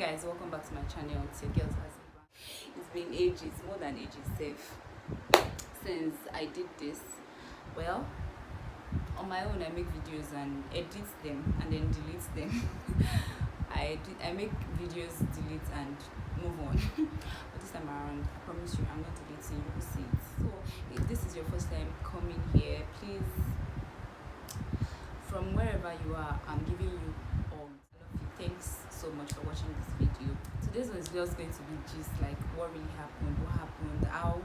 guys, welcome back to my channel. It's your girls husband. It's been ages, more than ages safe, since I did this. Well, on my own I make videos and edit them and then delete them. I make videos, delete and move on. But this time around, I promise you I'm not deleting, you will see it. So if this is your first time coming here, please, from wherever you are, I'm giving you all. I love you. Thanks so much for watching this video. Today's one is just going to be just like what really happened, how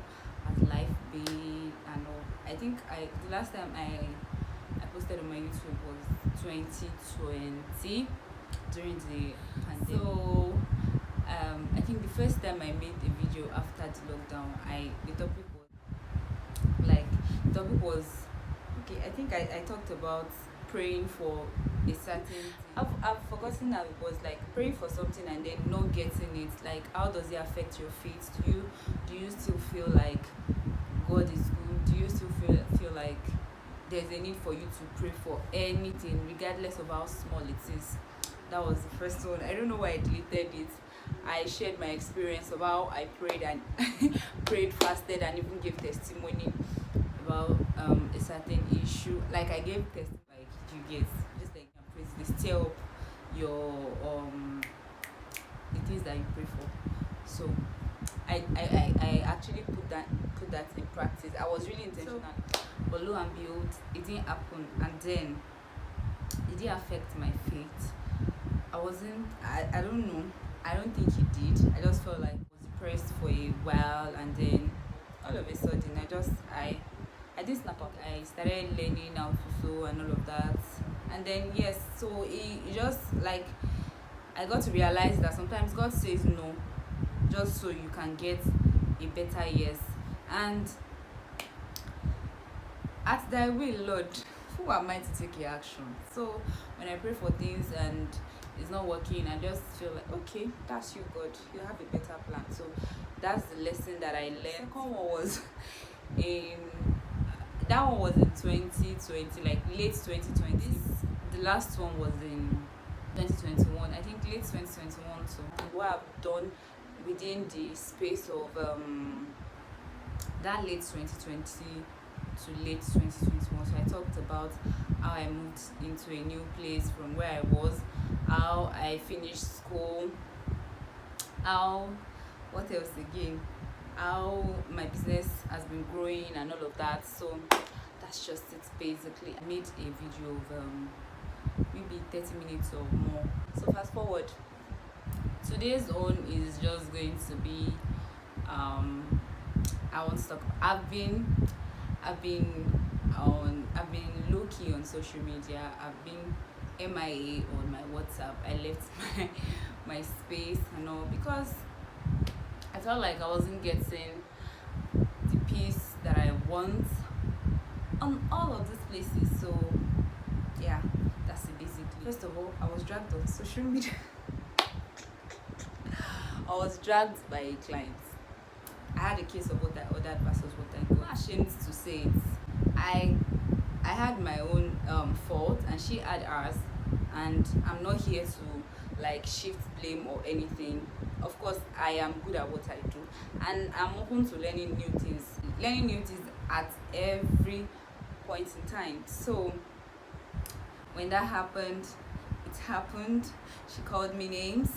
has life been and all. I think the last time I posted on my YouTube was 2020 during the pandemic. So I think the first time I made a video after the lockdown, the topic was okay. I think I talked about praying for a certain thing. I've forgotten how it was, like praying for something and then not getting it. Like, how does it affect your faith? Do you still feel like God is good? Do you still feel like there's a need for you to pray for anything, regardless of how small it is? That was the first one. I don't know why I deleted it. I shared my experience of how I prayed and prayed, fasted, and even gave testimony about a certain issue. Like, I gave testimony, like, you get just like praise this, stir up your the things that you pray for. So I actually put that in practice. I was really intentional, but lo and behold, it didn't happen, and then it didn't affect my faith. I don't know. I don't think it did. I just felt like I was depressed for a while, and then all of a sudden I did snap up. I started learning how to sew and all of that, and then yes, so it just like I got to realize that sometimes God says no just so you can get a better yes. And at thy will, Lord, who am I to take your action? So when I pray for things and it's not working, I just feel like, okay, that's you, God, you have a better plan. So that's the lesson that I learned. Second one was in 2020, like late 2020. The last one was in 2021, I think late 2021 too. And what I've done within the space of that late 2020 to late 2021. So I talked about how I moved into a new place from where I was, how I finished school, what else again, how my business has been growing and all of that. So that's just it basically. I made a video of maybe 30 minutes or more. So fast forward, today's own is just going to be I won't stop. I've been low-key on social media. I've been MIA on my WhatsApp. I left my space and all because I felt like I wasn't getting the peace that I want on all of these places. So yeah, that's it basically. First of all, I was dragged on social media. I was dragged by a client. I had a case of what I ordered versus what I got. I'm not ashamed to say it. I had my own fault and she had hers, and I'm not here to like shift blame or anything. Of course, I am good at what I do, and I'm open to learning new things at every point in time. So when that happened, it happened. She called me names.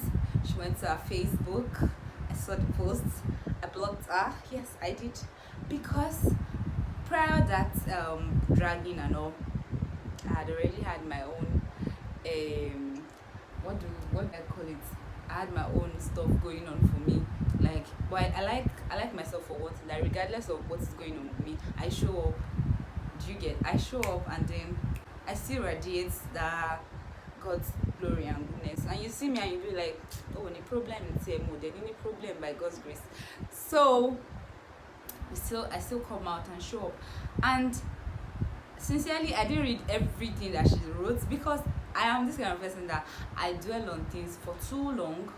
She went to her Facebook. I saw the posts. I blocked her. Yes, I did, because prior that dragging and all, I had already had my own what I call it. I had my own stuff going on for me. Like, but I like myself for one thing, that regardless of what is going on with me, I show up. Do you get? I show up, and then I still radiate that God's glory and goodness. And you see me and you be like, oh, any problem in TMO, then any problem by God's grace. So I still come out and show up. And sincerely, I didn't read everything that she wrote, because I am this kind of person that I dwell on things for too long.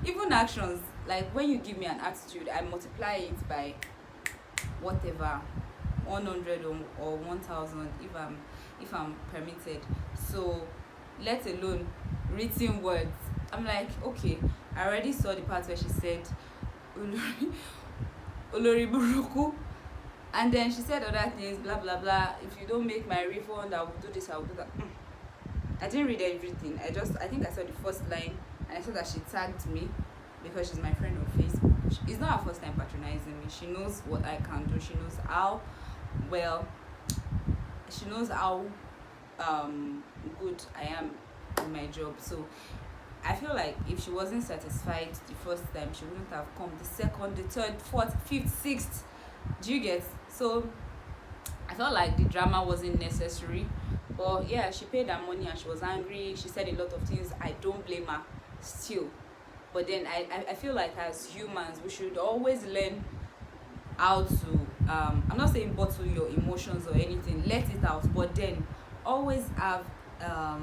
Even actions, like when you give me an attitude, I multiply it by whatever, 100 or 1000 if I'm permitted. So let alone written words. I'm like, okay, I already saw the part where she said Olori Olori Buruku, and then she said other things, blah blah blah. If you don't make my refund, I will do this, I will do that. I didn't read everything. I think I saw the first line, and I saw that she tagged me because she's my friend on Facebook. It's not her first time patronizing me. She knows what I can do. She knows how well. She knows how good I am in my job. So I feel like if she wasn't satisfied the first time, she wouldn't have come the second, the third, fourth, fifth, sixth. Do you get? So I felt like the drama wasn't necessary. But yeah, she paid her money and she was angry. She said a lot of things. I don't blame her still. But then I feel like as humans, we should always learn how to, I'm not saying bottle your emotions or anything, let it out. But then always have, how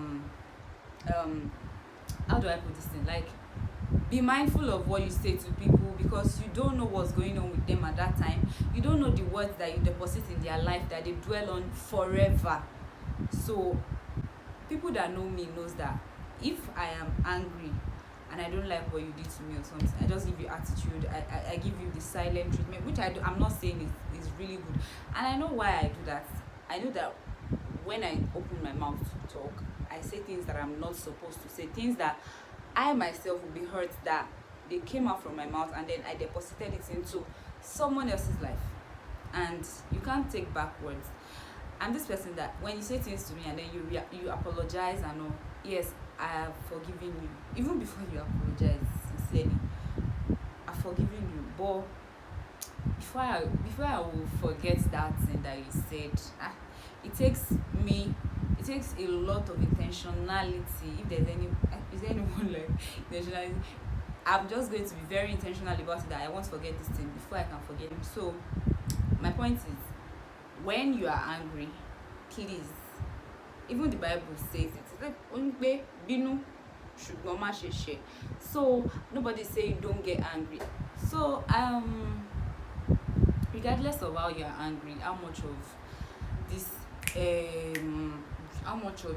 do I put this thing? Like, be mindful of what you say to people, because you don't know what's going on with them at that time. You don't know the words that you deposit in their life that they dwell on forever. So people that know me knows that if I am angry and I don't like what you did to me or something, I just give you attitude. I give you the silent treatment, which I'm not saying is really good. And I know why I do that. I know that when I open my mouth to talk, I say things that I'm not supposed to say, things that I myself will be hurt that they came out from my mouth and then I deposited it into someone else's life. And you can't take back words. I'm this person that when you say things to me and then you apologize and all, yes, I have forgiven you. Even before you apologize sincerely, I've forgiven you. But before I will forget that thing that you said, it takes a lot of intentionality. If there's is there anyone like intentionality? I'm just going to be very intentional about it, that I won't forget this thing before I can forget him. So my point is, when you are angry, please, even the Bible says it. It's like binu ṣùgbọ́n má ṣe ṣe. So nobody say don't get angry. So regardless of how you are angry, how much of this how much of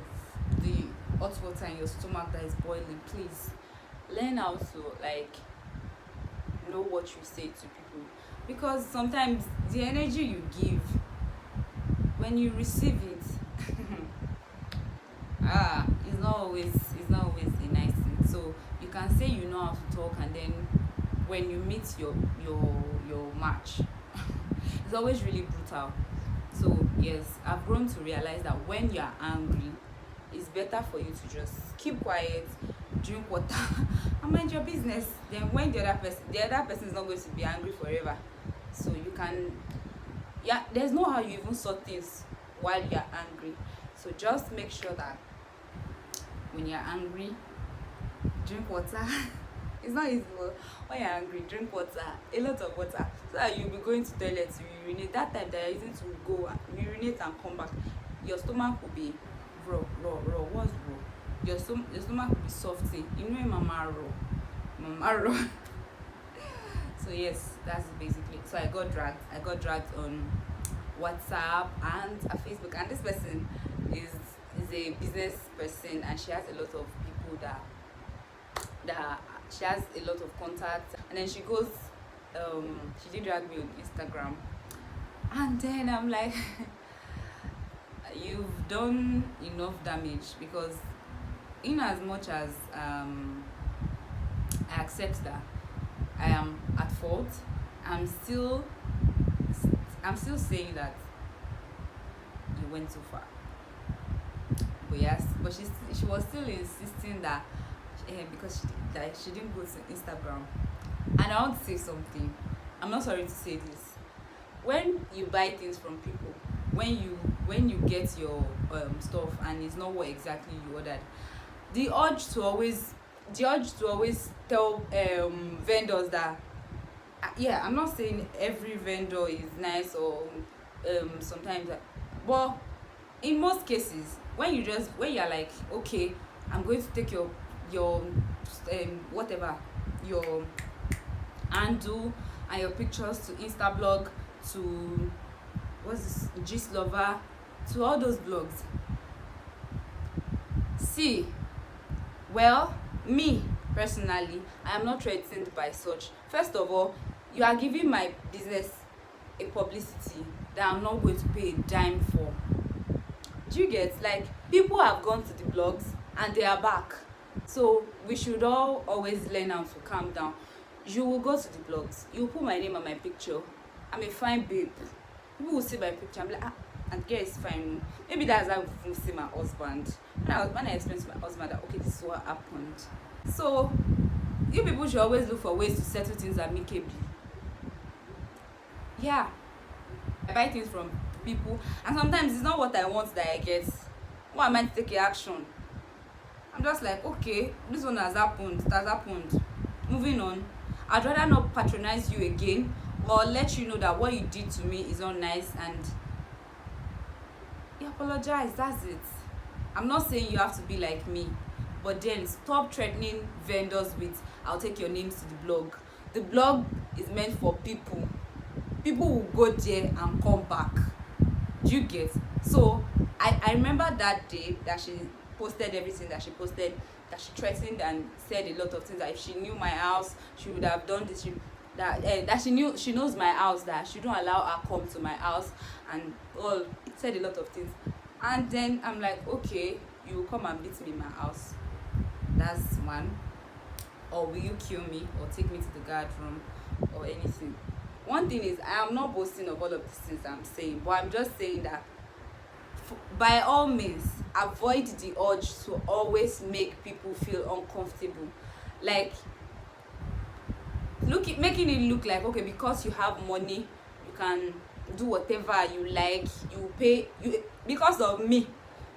the hot water in your stomach that is boiling, please learn how to like know what you say to people, because sometimes the energy you give, when you receive it, it's not always a nice thing. So you can say you know how to talk, and then when you meet your match, it's always really brutal. So yes, I've grown to realize that when you're angry, it's better for you to just keep quiet, drink water, and mind your business. Then when the other person is not going to be angry forever. So you can, there's no how you even sort things while you're angry. So just make sure that when you're angry, drink water. It's not easy, but when you're angry, drink water, a lot of water, so that you'll be going to toilet to urinate. That time that you're using to go urinate and come back, your stomach will be raw. What's raw? Your stomach will be softy. You know, mama raw. So yes, that's basically it. So I got dragged on WhatsApp and Facebook, and this person is a business person, and she has a lot of people that she has a lot of contacts. And then she goes, she did drag me on Instagram, and then I'm like, you've done enough damage, because in as much as I accept that I am at fault, I'm still saying that you went too far. But yes, but she was still insisting that because she didn't go to Instagram. And I want to say something. I'm not sorry to say this. When you buy things from people, when you get your stuff and it's not what exactly you ordered, the urge to always tell vendors that I'm not saying every vendor is nice, or sometimes, but in most cases, when you're like, okay, I'm going to take your whatever, your handle and your pictures to Instablog, to what's this, Gist Lover, to all those blogs. See, well, me, Personally, I am not threatened by such. First of all, you are giving my business a publicity that I'm not going to pay a dime for. Do you get? Like, people have gone to the blogs and they are back. So we should all always learn how to calm down. You will go to the blogs, you put my name and my picture. I'm a fine babe. People will see my picture. I'm like, and girl is fine. Maybe that's how we see my husband. When I explained to my husband that okay, this is what happened. So you people should always look for ways to settle things amicably. Yeah. I buy things from people, and sometimes it's not what I want that I get. Why am I to take action? I'm just like, okay, this one has happened, it has happened. Moving on. I'd rather not patronize you again, or let you know that what you did to me is not nice, and you apologize. That's it. I'm not saying you have to be like me, but then stop threatening vendors with I'll take your names to the blog. The blog is meant for people. People will go there and come back. Do you get? So I remember that day that she posted everything that she posted, that she threatened and said a lot of things, that if she knew my house she would have done this, that she knows my house, that she don't allow her come to my house, and all said a lot of things. And then I'm like, okay, you will come and beat me in my house, that's one, or will you kill me or take me to the guard room or anything. One thing is, I am not boasting of all of these things I'm saying, but I'm just saying that by all means avoid the urge to always make people feel uncomfortable. Like, making it look like, okay, because you have money you can do whatever you like, because of me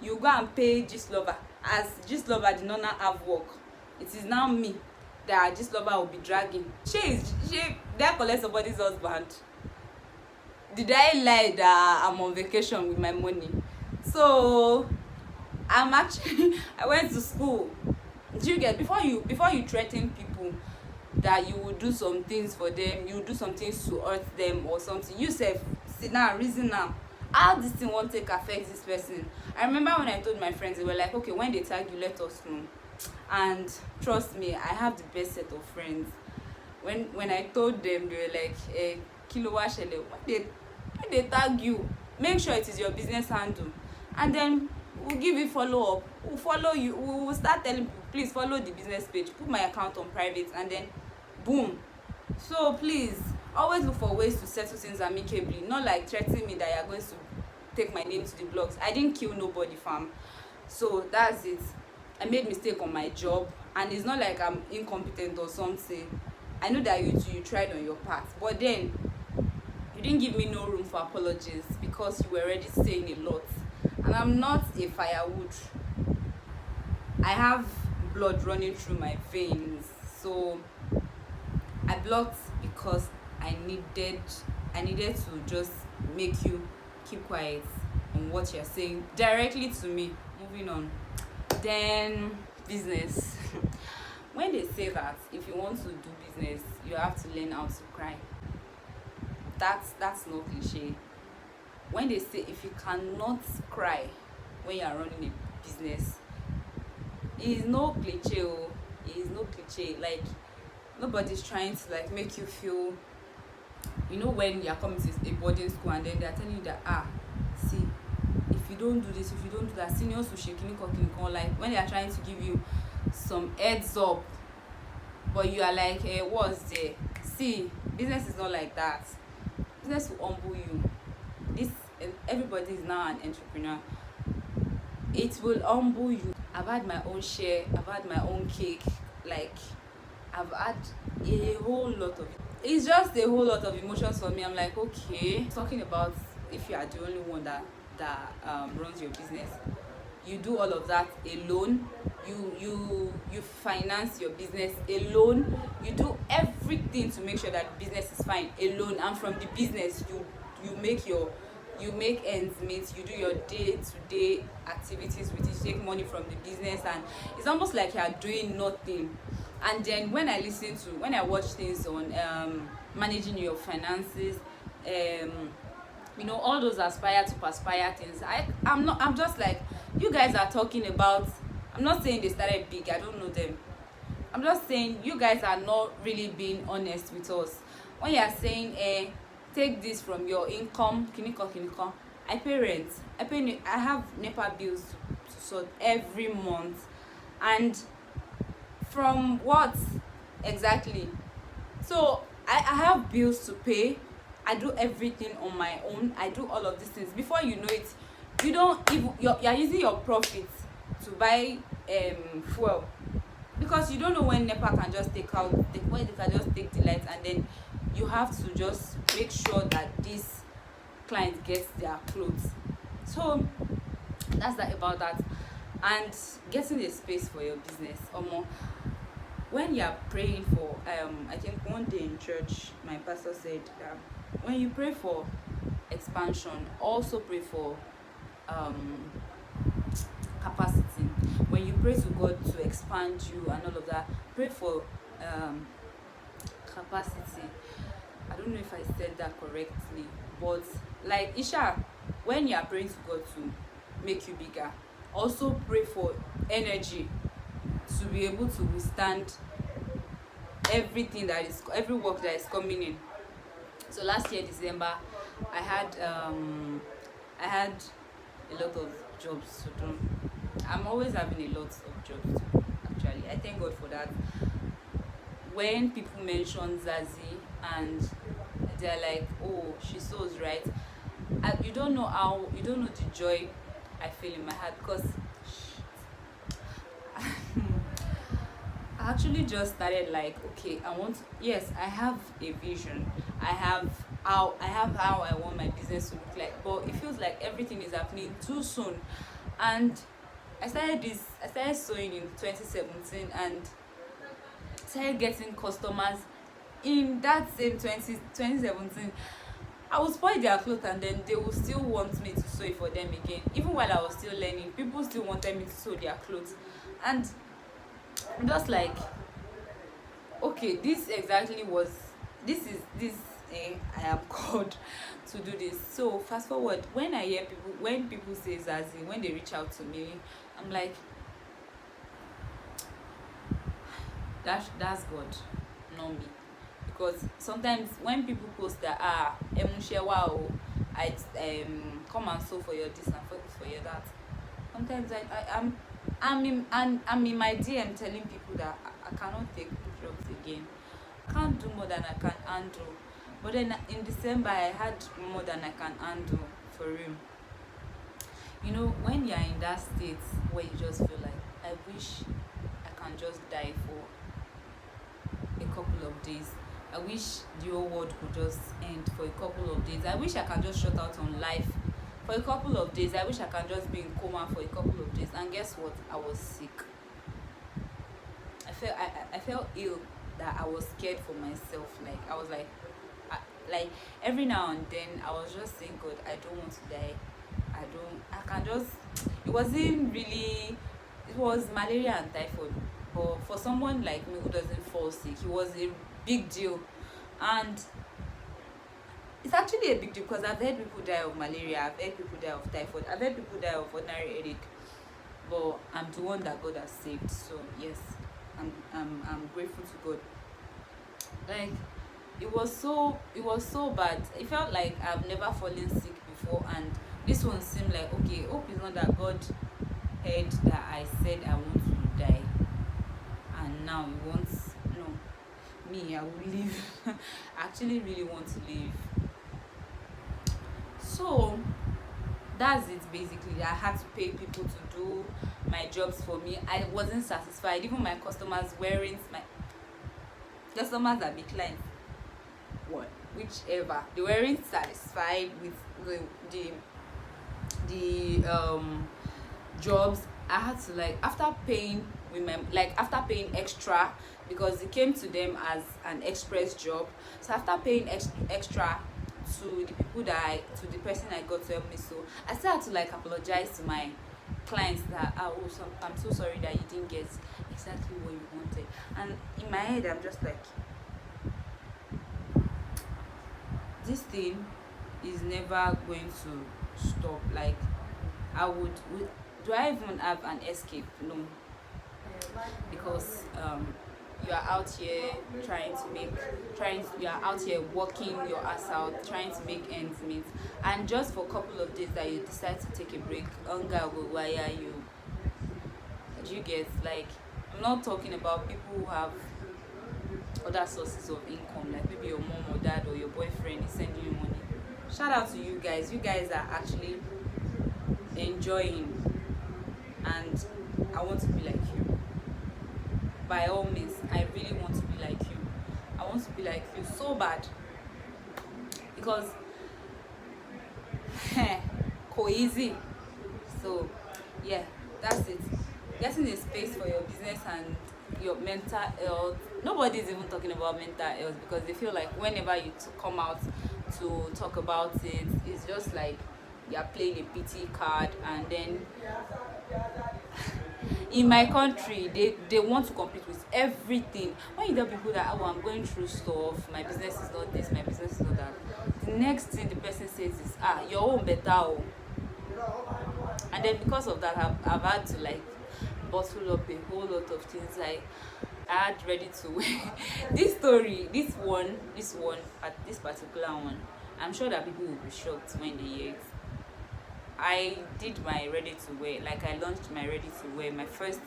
you go and pay Gistlover, as Gistlover did not have work. It is now me that Gistlover will be dragging. She did I collect somebody's husband? Did I lie that I'm on vacation with my money? So I'm actually I went to school. Do you get? Before you threaten people that you will do some things for them, you will do some things to hurt them or something, you sef sit down reason now, how this thing won't take affect this person. I remember when I told my friends, they were like, okay, when they tag you, let us know. And trust me, I have the best set of friends. When I told them, they were like, kilo wa shele, when they tag you, make sure it is your business handle, and then we'll give you follow up. We'll follow you. We will start telling people, please follow the business page, put my account on private, and then boom. So please always look for ways to settle things amicably, not like threatening me that you are going to take my name to the blogs. I didn't kill nobody, fam. So that's it. I made mistake on my job, and it's not like I'm incompetent or something. I know that you tried on your part, but then you didn't give me no room for apologies because you were already saying a lot, and I'm not a firewood. I have blood running through my veins, so I blocked because I needed to just make you keep quiet on what you're saying directly to me. Moving on. Then business. When they say that if you want to do business you have to learn how to cry, that's no cliche. When they say if you cannot cry when you are running a business, it is no cliche. It is no cliche. Like, nobody's trying to like make you feel, you know, when you are coming to a boarding school and then they are telling you that see, if you don't do this, if you don't do that, seniors will shake you, like when they are trying to give you some heads up, but you are like, what's there? See, business is not like that. Business will humble you. Everybody is now an entrepreneur. It will humble you. I've had my own share, I've had my own cake, like I've had a whole lot of it. It's just a whole lot of emotions for me. I'm like, okay, talking about if you are the only one that runs your business, you do all of that alone, you finance your business alone, you do everything to make sure that the business is fine alone, and from the business you make ends meet, you do your day-to-day activities with it, you take money from the business, and it's almost like you are doing nothing. And then when I watch things on managing your finances, you know, all those aspire to perspire things, I'm just like, you guys are talking about, I'm not saying they started big, I don't know them, I'm just saying you guys are not really being honest with us. When you are saying take this from your income, kiniko, I pay rent, I have NEPA bills to sort every month. And from what exactly? So I have bills to pay. I do everything on my own. I do all of these things. Before you know it, you don't even you're using your profit to buy fuel, because you don't know when NEPA can just take out when they can just take the lights, and then you have to just make sure that this client gets their clothes. So that's that about that. And getting a space for your business, more when you're praying for I think one day in church my pastor said that when you pray for expansion, also pray for um capacity. When you pray to God to expand you and all of that, pray for capacity. I don't know if I said that correctly, but like Isha, when you are praying to God to make you bigger, also pray for energy to be able to withstand every work that is coming in. So last year December, I had a lot of jobs to do. I'm always having a lot of jobs to do, actually. I thank God for that. When people mention Zazie and they're like, oh, she sews, right? You don't know the joy I feel in my heart, because I actually just started like, okay, yes, I have a vision. I have how I want my business to look like, but it feels like everything is happening too soon. And I started sewing in 2017 and started getting customers in that same 2017. I would spoil their clothes and then they would still want me to sew it for them again. Even while I was still learning, people still wanted me to sew their clothes. And I'm just like, okay, this I am called to do this. So fast forward, when people say Zazie, when they reach out to me, I'm like, that's God, not me. Because sometimes when people post that wow, I come and sew for your this and for your that, sometimes I'm in my DM telling people that I cannot take jobs again. I can't do more than I can handle. But then in December I had more than I can handle, for real. You know, when you're in that state where you just feel like, I wish I can just die for a couple of days. I wish the whole world could just end for a couple of days. I wish I can just shut out on life for a couple of days. I wish I can just be in coma for a couple of days. And guess what? I was sick. I felt ill, that I was scared for myself. Like I was like every now and then I was just saying, God, I don't want to die. I can just, it wasn't really, it was malaria and typhoid. But for someone like me who doesn't fall sick, it was a big deal. And it's actually a big deal because I've heard people die of malaria, I've heard people die of typhoid, I've heard people die of ordinary headache. But I'm the one that God has saved. So yes, I'm grateful to God. Like it was so bad. It felt like I've never fallen sick before, and this one seemed like, okay, hope it's not that God heard that I said I want to die, and now he wants, no, me, I will live. I actually really want to live. So that's it basically. I had to pay people to do my jobs for me. I wasn't satisfied. Even my customers are big clients, whichever, they weren't satisfied with the jobs. I had to, like, after paying extra, because it came to them as an express job. So after paying extra to the person I got to help me, so I still had to like apologize to my clients that I'm so sorry that you didn't get exactly what you wanted. And in my head I'm just like, this thing is never going to stop. Like, do I even have an escape? No, because you are out here you are out here working your ass out, trying to make ends meet, and just for a couple of days that you decide to take a break, hunger will wire you. Do you get, like, I'm not talking about people who have other sources of income, like maybe your mom or dad or your boyfriend is sending you money. Shout out to you guys. You guys are actually enjoying, and I want to be like you. By all means, I really want to be like you. I want to be like you so bad, because easy. So yeah, that's it. Getting a space for your business and your mental health. Nobody is even talking about mental health, because they feel like whenever you come out to talk about it, it's just like you're playing a pity card. And then in my country, they want to compete with everything. When you tell people that, oh, I'm going through stuff, my business is not this, my business is not that, the next thing the person says is, your own better. Oh. And then because of that, I've had to like bottle up a whole lot of things. Like, I had ready to wear this story, this particular one. I'm sure that people will be shocked when they hear it. I did my ready to wear, like I launched my ready to wear, my first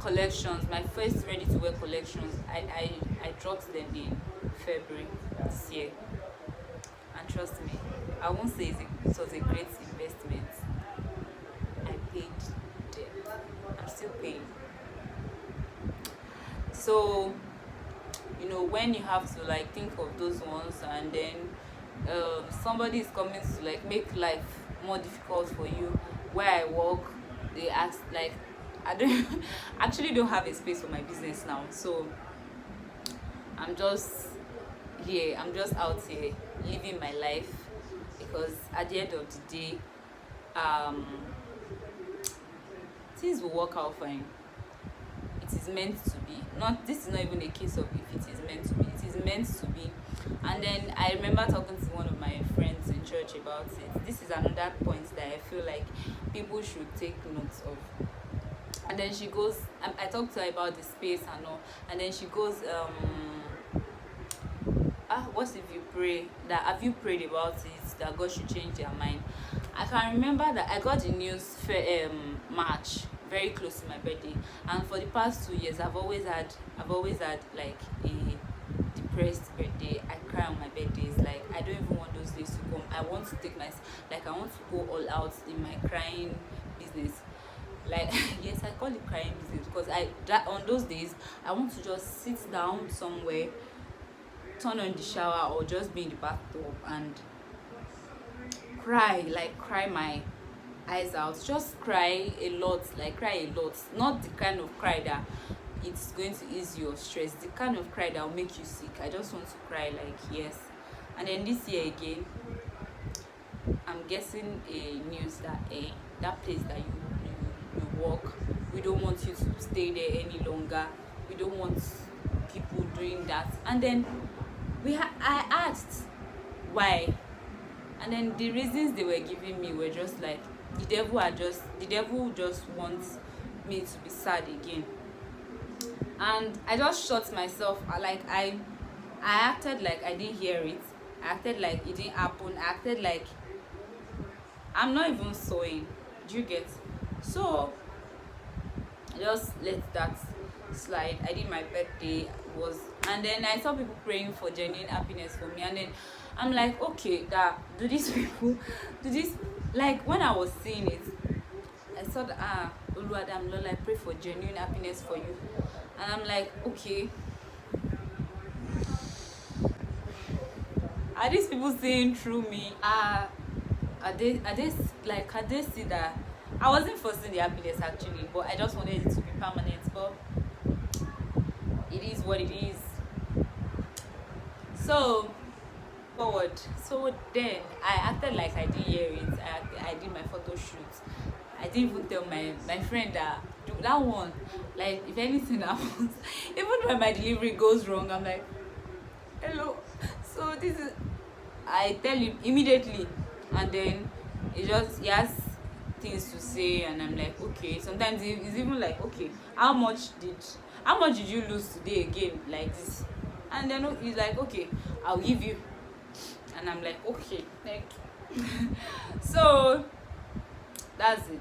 collections, my first ready to wear collections. I dropped them in February this year, and trust me, I won't say it was a great investment. I paid them. I'm still paying. So, you know, when you have to like think of those ones, and then somebody is coming to like make life more difficult for you. Where I work, they ask, like, I don't actually don't have a space for my business now, so I'm just out here living my life, because at the end of the day, things will work out fine. It is meant to be. This is not even a case of if it is meant to be. It is meant to be. And then I remember talking to one of my friends in church about it. This is another point that I feel like people should take notes of. And then she goes, I talked to her about the space and all, and then she goes, what if you pray that, have you prayed about it, that God should change their mind? I can remember that I got the news for March, very close to my birthday, and for the past 2 years I've always had like a depressed birthday. I cry on my birthdays. Like, I don't even want those days to come. I want to take I want to go all out in my crying business. Like, yes, I call it crying business, because on those days I want to just sit down somewhere, turn on the shower, or just be in the bathtub and cry my eyes out. Just cry a lot. Not the kind of cry that it's going to ease your stress, the kind of cry that will make you sick. I just want to cry, like, yes. And then this year again, I'm guessing a news that that place that you work, we don't want you to stay there any longer. We don't want people doing that. And then I asked why, and then the reasons they were giving me were just like, the devil just wants me to be sad again. And I just shut myself. I acted like I didn't hear it. I acted like it didn't happen. I acted like I'm not even sewing. Do you get? So I just let that slide. I did my birthday, and then I saw people praying for genuine happiness for me, and then I'm like, okay, do these people do this? Like, when I was seeing it, I saw that Oluwadam Lola, I pray for genuine happiness for you, and I'm like, okay, are these people seeing through me? Are they see that I wasn't forcing the happiness actually, but I just wanted it to be permanent. But it is what it is. So forward. So then I acted like I didn't hear it. I did my photo shoot. I didn't even tell my friend that one, like, if anything happens, even when my delivery goes wrong, I'm like, hello, so this is, I tell him immediately, and then he has things to say, and I'm like, okay. Sometimes it's even like, okay, how much did you lose today again, like this? And then he's like, okay, I'll give you. And I'm like, okay, thank you. So that's it.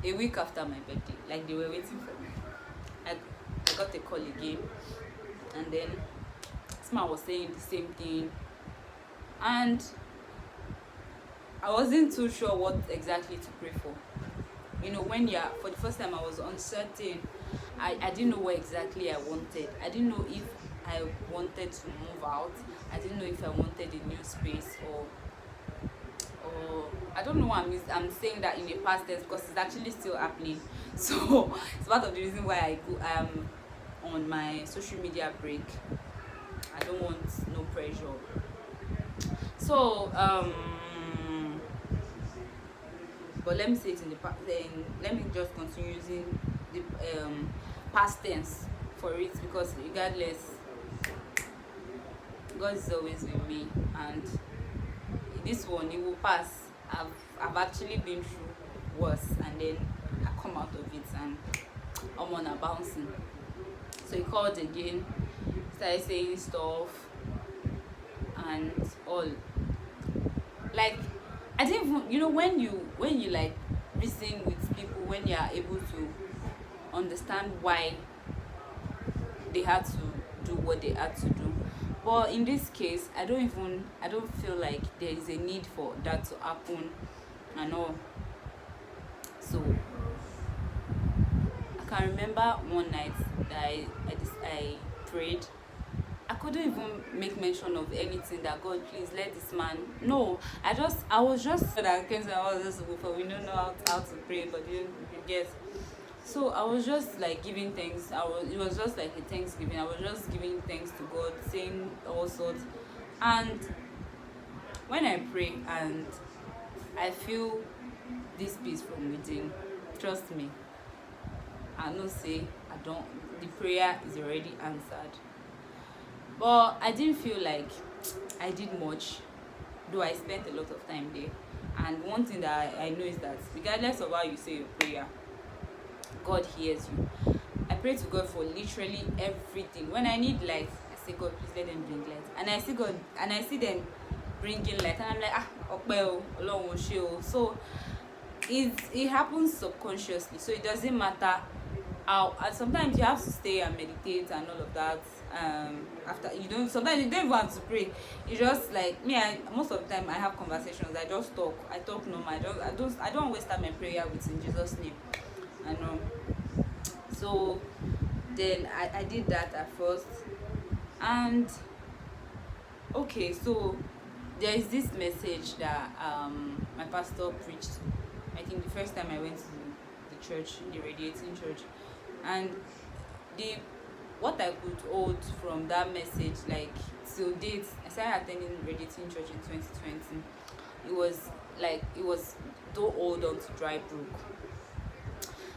A week after my birthday, like, they were waiting for me. I got a call again, and then this man was saying the same thing, and I wasn't too sure what exactly to pray for. When you're, for the first time, I was uncertain. I didn't know what exactly I wanted. I didn't know if I wanted to move out. I didn't know if I wanted a new space, or I don't know why I'm saying that in a past tense, because it's actually still happening. So it's part of the reason why I'm on my social media break. I don't want no pressure. So but let me say it in the past. Then let me just continue using the past tense for it, because regardless, God is always with me, and this one, it will pass. I've actually been through worse, and then I come out of it, and I'm on a bouncing. So he called again, started saying stuff and all. Like, I didn't even, when you like reason with people, when you are able to understand why they had to do what they had to do. But in this case, I don't feel like there is a need for that to happen and all. So I can remember one night that I prayed. I couldn't even make mention of anything that, God, please let this man. No, I was just that came to, I was just before, we don't know how to pray, but you get. So I was just like giving thanks. It was just like a thanksgiving. I was just giving thanks to God, saying all sorts. And when I pray and I feel this peace from within, trust me, I know say the prayer is already answered. But I didn't feel like I did much, though I spent a lot of time there. And one thing that I know is that regardless of how you say your prayer, God hears you. I pray to God for literally everything. When I need light, I say, God, please let them bring light. And I see them bringing light, and I'm like, so it happens subconsciously. So it doesn't matter how. And sometimes you have to stay and meditate and all of that. After sometimes you don't even have to pray. You just like me. Most of the time I have conversations. I just talk. I talk normal. I don't always start my prayer with in Jesus' name. I know. So then I did that at first, and okay, so there is this message that my pastor preached. I think the first time I went to the church, the Radiating Church, and what I could hold from that message, like till date, I started attending Radiating Church in 2020. It was don't hold on to dry brook.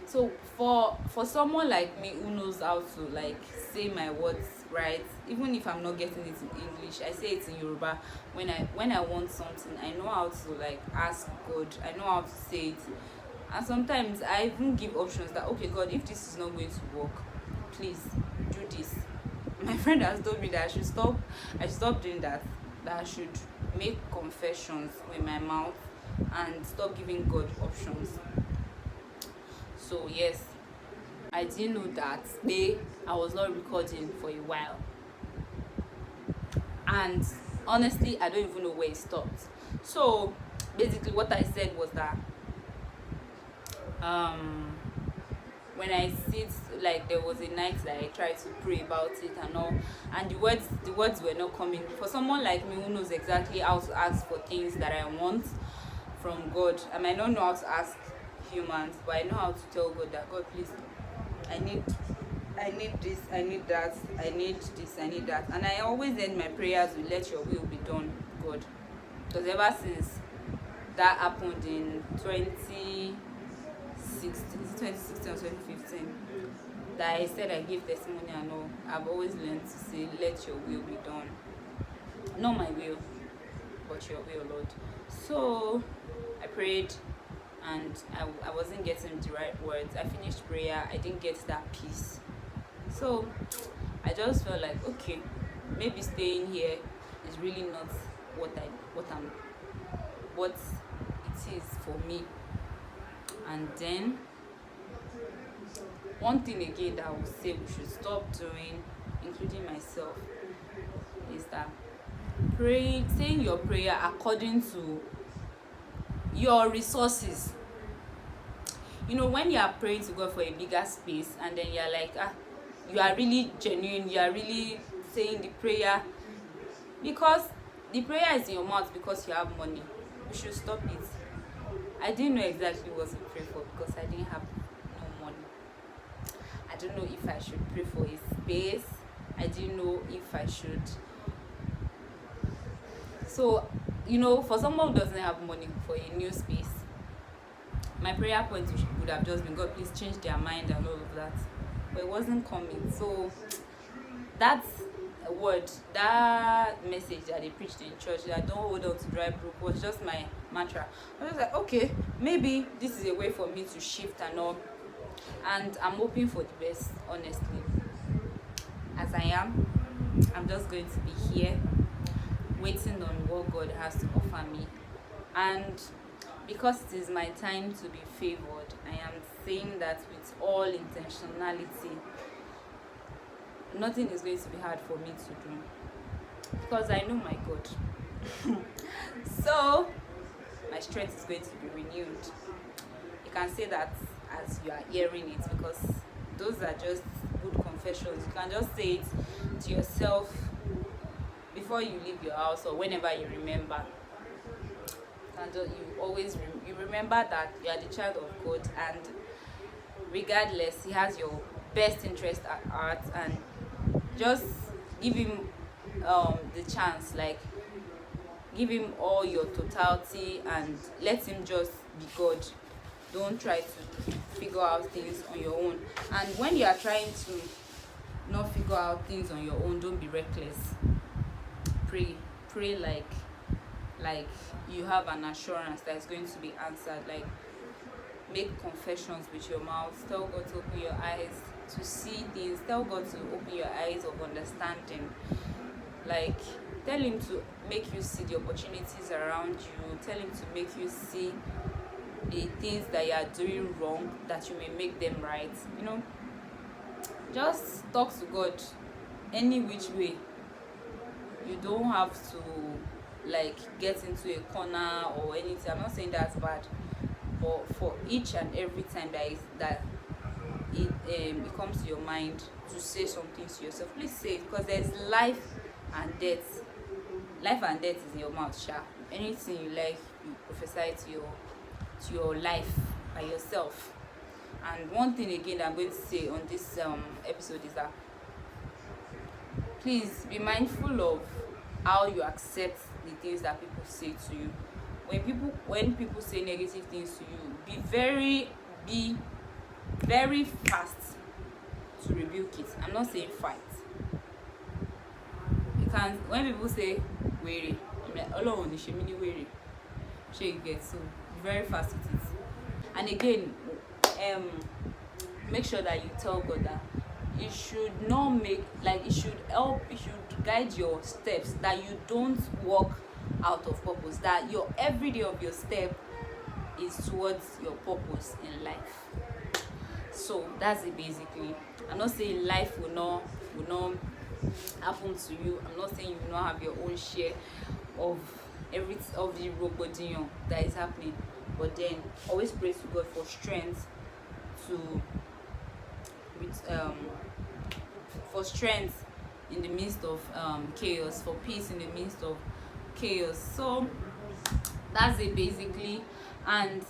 So for someone like me who knows how to like say my words right, even if I'm not getting it in English, I say it in Yoruba. When I want something, I know how to like ask God. I know how to say it. And sometimes I even give options that, okay, God, if this is not going to work, please do this. My friend has told me that I should stop doing that. That I should make confessions with my mouth and stop giving God options. So yes, I didn't know that I was not recording for a while, and honestly I don't even know where it stopped. So basically what I said was that when I sit, like there was a night that I tried to pray about it and all, and the words were not coming. For someone like me who knows exactly how to ask for things that I want from God, I might not know how to ask humans, but I know how to tell God that, God, please, I need this, I need that, I need this, I need that. And I always end my prayers with, let your will be done, God. Because ever since that happened in 2016 or 2015, that I said I gave testimony and all, I've always learned to say, let your will be done, not my will. but your way, O Lord. So I prayed, and I wasn't getting the right words. I finished prayer, I didn't get that peace. So I just felt like, okay, maybe staying here is really not what it is for me. And then one thing again that I would say we should stop doing, including myself, is that saying your prayer according to your resources. When you are praying to God for a bigger space, and then you're like, you are really genuine, you are really saying the prayer because the prayer is in your mouth because you have money, you should stop it. I didn't know exactly what to pray for because I didn't have no money. I don't know if I should pray for a space. I didn't know if I should. So, for someone who doesn't have money for a new space, my prayer point would have just been, God, please change their mind and all of that. But it wasn't coming. So that word, that message that they preached in church, that don't hold on to dry brook, was just my mantra. I was like, okay, maybe this is a way for me to shift and all. And I'm hoping for the best, honestly. As I am, I'm just going to be here, waiting on what God has to offer me. And because it is my time to be favored, I am saying that with all intentionality. Nothing is going to be hard for me to do because I know my God. So my strength is going to be renewed. You can say that as you are hearing it, because those are just good confessions. You can just say it to yourself before you leave your house or whenever you remember. And you always you remember that you are the child of God, and regardless, He has your best interest at heart. And just give Him the chance, like give Him all your totality and let Him just be God. Don't try to figure out things on your own. And when you are trying to not figure out things on your own, don't be reckless. Pray like you have an assurance that it's going to be answered. Like, make confessions with your mouth. Tell God to open your eyes to see things. Tell God to open your eyes of understanding. Like, tell Him to make you see the opportunities around you. Tell Him to make you see the things that you are doing wrong, that you may make them right. Just talk to God any which way. You don't have to get into a corner or anything. I'm not saying that's bad, but for each and every time that it comes to your mind to say something to yourself, please say it, because there's life and death. Life and death is in your mouth, sha. Anything you like, you prophesy to your life by yourself. And one thing again that I'm going to say on this episode is that please be mindful of how you accept the things that people say to you. When people say negative things to you, be very fast to rebuke it. I'm not saying fight. You can, when people say weary, I'm like, Ọlọ́run ní ṣe mí ní wèrè. Ṣé you get? So be very fast with it. And again, make sure that you tell God that it should not make, it should help, it should guide your steps, that you don't walk out of purpose, that your every day of your step is towards your purpose in life. So that's it basically. I'm not saying life will not happen to you. I'm not saying you will not have your own share of the robodion that is happening, but then always pray to God for strength for strength in the midst of chaos, for peace in the midst of chaos. So that's it basically. And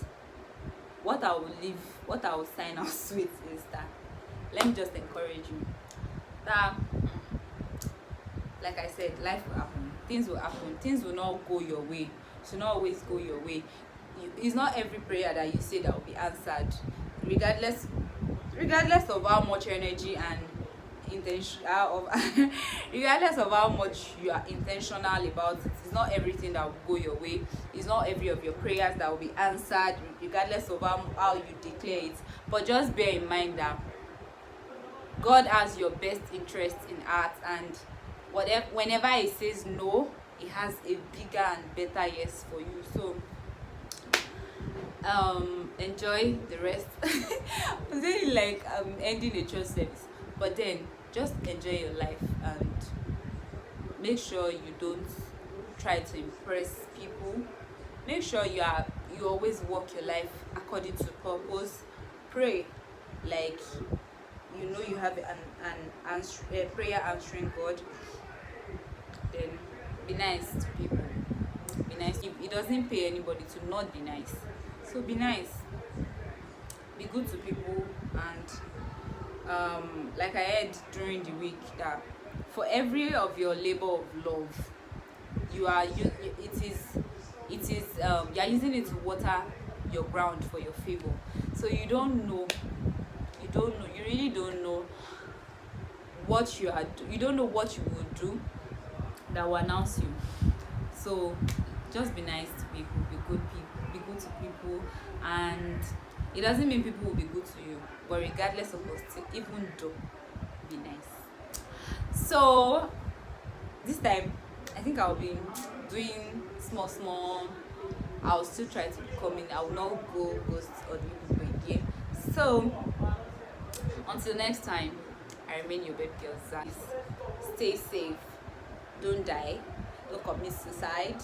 what I will sign out with is that, let me just encourage you that, like I said, life will happen, things will not go your way. It should not always go your way. It's not every prayer that you say that will be answered, regardless of how much energy and regardless of how much you are intentional about it, it's not everything that will go your way. It's not every of your prayers that will be answered, regardless of how you declare it. But just bear in mind that God has your best interest in heart, and whenever He says no, He has a bigger and better yes for you. So enjoy the rest. I'm saying like I'm ending a church service, but then just enjoy your life and make sure you don't try to impress people. Make sure you always walk your life according to purpose. Pray like you know you have a prayer answering God. Then be nice to people. Be nice. It doesn't pay anybody to not be nice. So be nice. Be good to people. And like I heard during the week that for every of your labor of love, you are using it to water your ground for your favor. So you really don't know what you don't know what you will do that will announce you. So just be nice to people, be good to people, and it doesn't mean people will be good to you, but regardless of what, even though, be nice. So this time I think I'll be doing small. I'll still try to be coming. I will not go ghost or do people again. So until next time, I remain your baby girl Zach. Stay safe, don't die, don't commit suicide.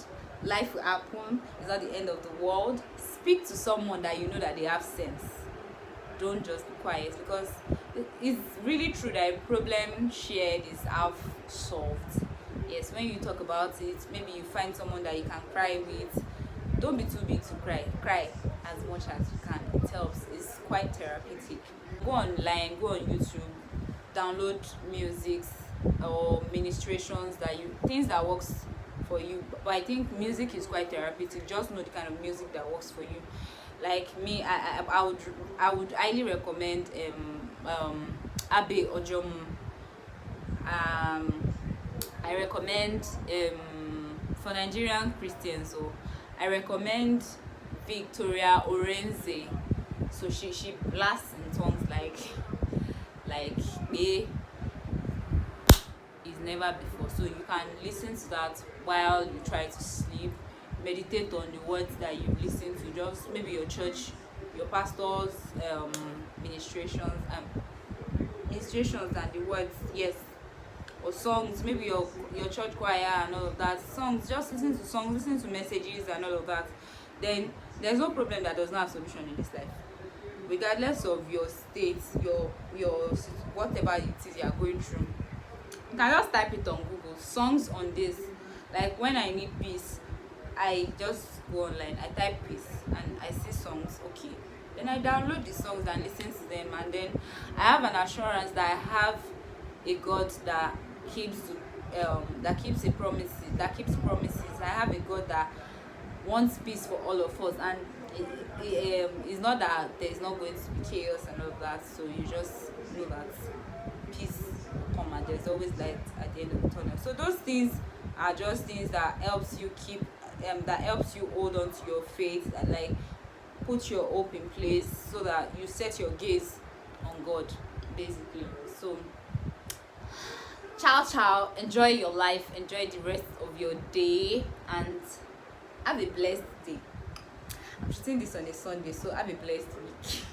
Life will happen. It's not the end of the world. Speak to someone that you know that they have sense. Don't just be quiet, because it's really true that a problem shared is half solved. Yes, when you talk about it, maybe you find someone that you can cry with. Don't be too big to cry. Cry as much as you can. It helps. It's quite therapeutic. Go online, go on YouTube, download musics or ministrations things that works for you. But I think music is quite therapeutic. Just know the kind of music that works for you. Like me, I would highly recommend Abe Ojomu. I recommend for Nigerian Christians, so I recommend Victoria Orenze. So she blasts in tongues like is never before. So you can listen to that while you try to sleep. Meditate on the words that you listen to. Just maybe your church, your pastor's ministrations and the words, yes, or songs, maybe your church choir and all of that. Songs, just listen to songs, listen to messages and all of that. Then there's no problem that does not have solution in this life, regardless of your state, your whatever it is you are going through. You can just type it on Google, songs on this. Like when I need peace, I just go online, I type peace and I see songs. Okay, then I download the songs and listen to them, and then I have an assurance that I have a God that keeps promises. I have a God that wants peace for all of us, and it's not that there's not going to be chaos and all of that. So you just know that peace will come, and there's always light at the end of the tunnel. So those things are just things that helps you hold on to your faith, and like put your hope in place, so that you set your gaze on God, basically. So ciao, enjoy your life, enjoy the rest of your day, and have a blessed day. I'm shooting this on a Sunday, so have a blessed week.